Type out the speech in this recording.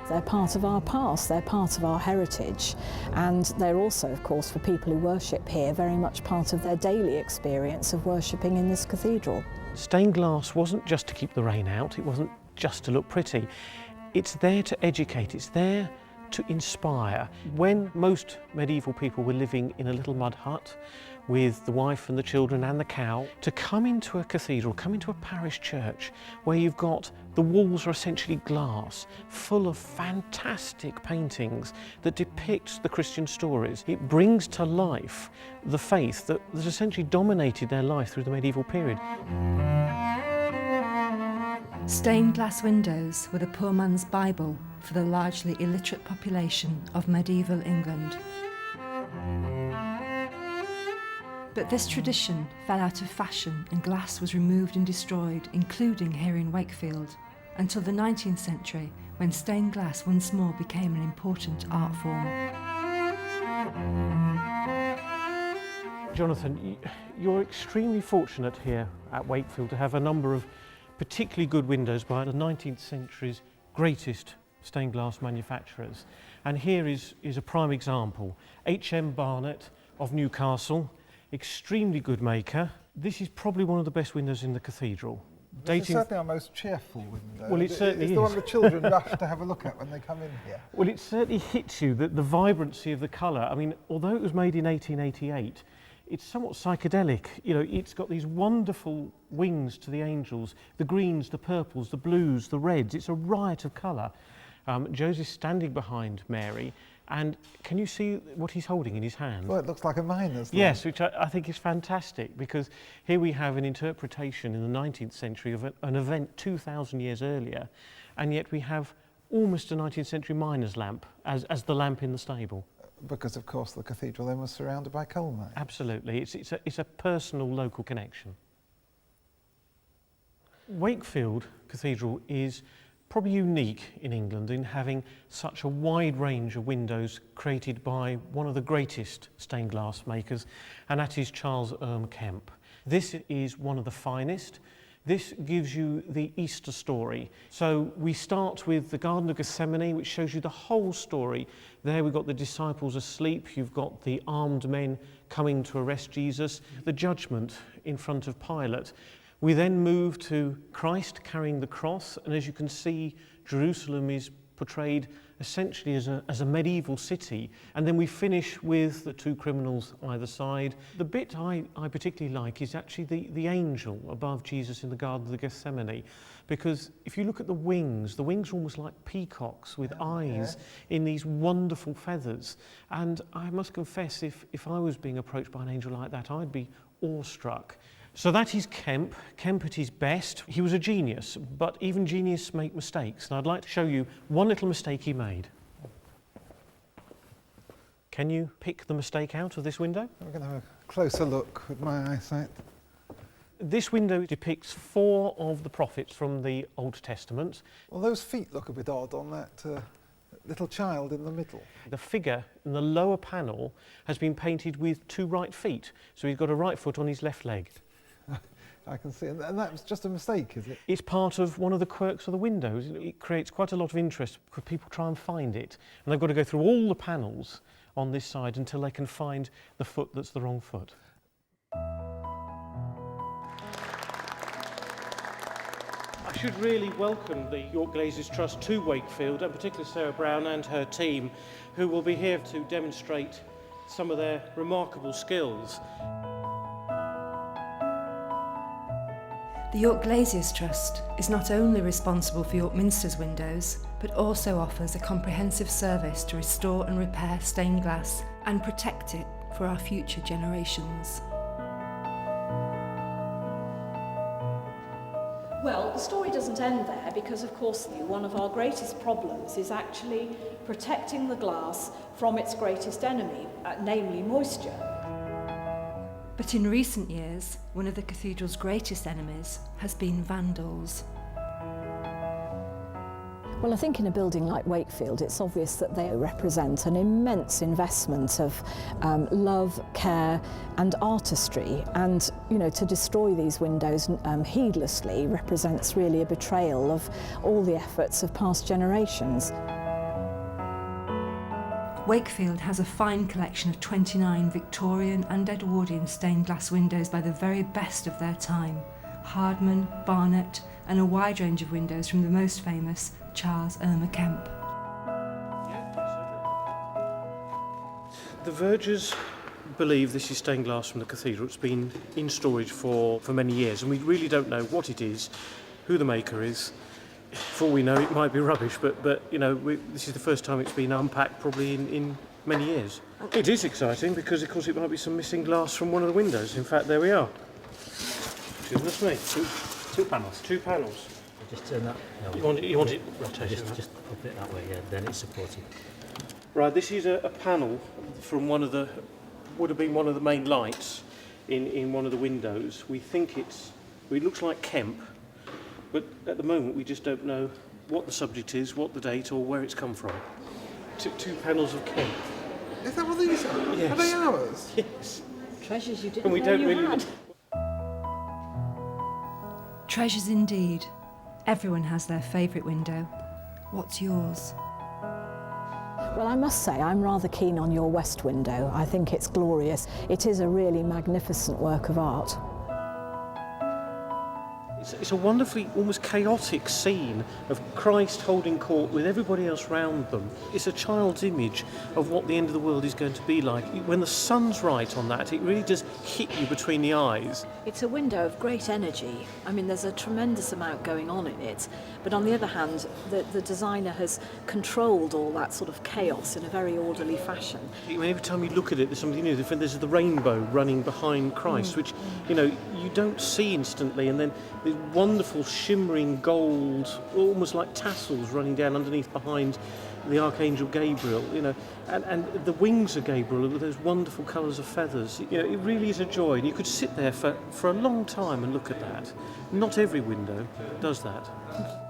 They're part of our past, they're part of our heritage, and they're also, of course, for people who worship here, very much part of their daily experience of worshipping in this cathedral. Stained glass wasn't just to keep the rain out, it wasn't just to look pretty. It's there to educate, it's there to inspire. When most medieval people were living in a little mud hut with the wife and the children and the cow, to come into a cathedral, come into a parish church where you've got the walls are essentially glass, full of fantastic paintings that depict the Christian stories. It brings to life the faith that essentially dominated their life through the medieval period. Stained glass windows were the poor man's Bible for the largely illiterate population of medieval England. But this tradition fell out of fashion and glass was removed and destroyed, including here in Wakefield, until the 19th century, when stained glass once more became an important art form. Jonathan, you're extremely fortunate here at Wakefield to have a number of particularly good windows by the 19th century's greatest stained glass manufacturers. And here is a prime example. H.M. Barnett of Newcastle, extremely good maker. This is probably one of the best windows in the cathedral. This is certainly our most cheerful window. Well, it certainly is. It's the one the children rush to have a look at when they come in here. Well, it certainly hits you, the vibrancy of the colour. I mean, although it was made in 1888, it's somewhat psychedelic. You know, it's got these wonderful wings to the angels, the greens, the purples, the blues, the reds. It's a riot of colour. Joseph's standing behind Mary, and can you see what he's holding in his hand? Well, it looks like a miner's lamp. Yes, which I think is fantastic, because here we have an interpretation in the 19th century of an event 2,000 years earlier, and yet we have almost a 19th century miner's lamp as the lamp in the stable. Because, of course, the cathedral then was surrounded by coal mines. Absolutely, it's a personal local connection. Wakefield Cathedral is probably unique in England in having such a wide range of windows created by one of the greatest stained glass makers, and that is Charles Eamer Kempe. This is one of the finest. This gives you the Easter story. So we start with the Garden of Gethsemane, which shows you the whole story. There we've got the disciples asleep, you've got the armed men coming to arrest Jesus, the judgment in front of Pilate. We then move to Christ carrying the cross, and as you can see, Jerusalem is portrayed essentially as a medieval city. And then we finish with the two criminals either side. The bit I particularly like is actually the angel above Jesus in the Garden of Gethsemane, because if you look at the wings are almost like peacocks with eyes in these wonderful feathers. And I must confess, if I was being approached by an angel like that, I'd be awestruck. So that is Kempe at his best. He was a genius, but even geniuses make mistakes. And I'd like to show you one little mistake he made. Can you pick the mistake out of this window? I'm going to have a closer look with my eyesight. This window depicts 4 of the prophets from the Old Testament. Well, those feet look a bit odd on that little child in the middle. The figure in the lower panel has been painted with 2 right feet, so he's got a right foot on his left leg. I can see, and that's just a mistake, is it? It's part of one of the quirks of the windows. It creates quite a lot of interest because people try and find it, and they've got to go through all the panels on this side until they can find the foot that's the wrong foot. I should really welcome the York Glazers Trust to Wakefield, and particularly Sarah Brown and her team, who will be here to demonstrate some of their remarkable skills. The York Glazers Trust is not only responsible for York Minster's windows, but also offers a comprehensive service to restore and repair stained glass and protect it for our future generations. Well, the story doesn't end there because, of course, one of our greatest problems is actually protecting the glass from its greatest enemy, namely moisture. But in recent years, one of the cathedral's greatest enemies has been vandals. Well, I think in a building like Wakefield, it's obvious that they represent an immense investment of love, care and artistry. And, you know, to destroy these windows heedlessly represents really a betrayal of all the efforts of past generations. Wakefield has a fine collection of 29 Victorian and Edwardian stained glass windows by the very best of their time. Hardman, Barnett, and a wide range of windows from the most famous, Charles Eamer Kempe. The vergers believe this is stained glass from the cathedral. It's been in storage for many years, and we really don't know what it is, who the maker is. For all we know, it might be rubbish, but you know, this is the first time it's been unpacked probably in many years. It is exciting because, of course, it might be some missing glass from one of the windows. In fact, there we are. Goodness me, Two panels. two panels. Just turn that. No, You want it rotated? just pop it that way, yeah, then it's supported. Right, this is a panel from would have been one of the main lights in one of the windows. We think it looks like Kempe, but at the moment we just don't know what the subject is, what the date, or where it's come from. Two panels of Kempe. Is that what these are? Yes. Are they ours? Yes. Treasures you didn't And we know don't you really had. Treasures indeed. Everyone has their favourite window. What's yours? Well, I must say I'm rather keen on your west window. I think it's glorious. It is a really magnificent work of art. It's a wonderfully, almost chaotic scene of Christ holding court with everybody else round them. It's a child's image of what the end of the world is going to be like. When the sun's right on that, it really does hit you between the eyes. It's a window of great energy. I mean, there's a tremendous amount going on in it, but on the other hand, the designer has controlled all that sort of chaos in a very orderly fashion. Every time you look at it, there's something new. There's the rainbow running behind Christ, which, you know, you don't see instantly, and then there's wonderful shimmering gold, almost like tassels running down underneath behind the Archangel Gabriel, you know, and the wings of Gabriel with those wonderful colours of feathers. You know, it really is a joy, and you could sit there for a long time and look at that. Not every window does that.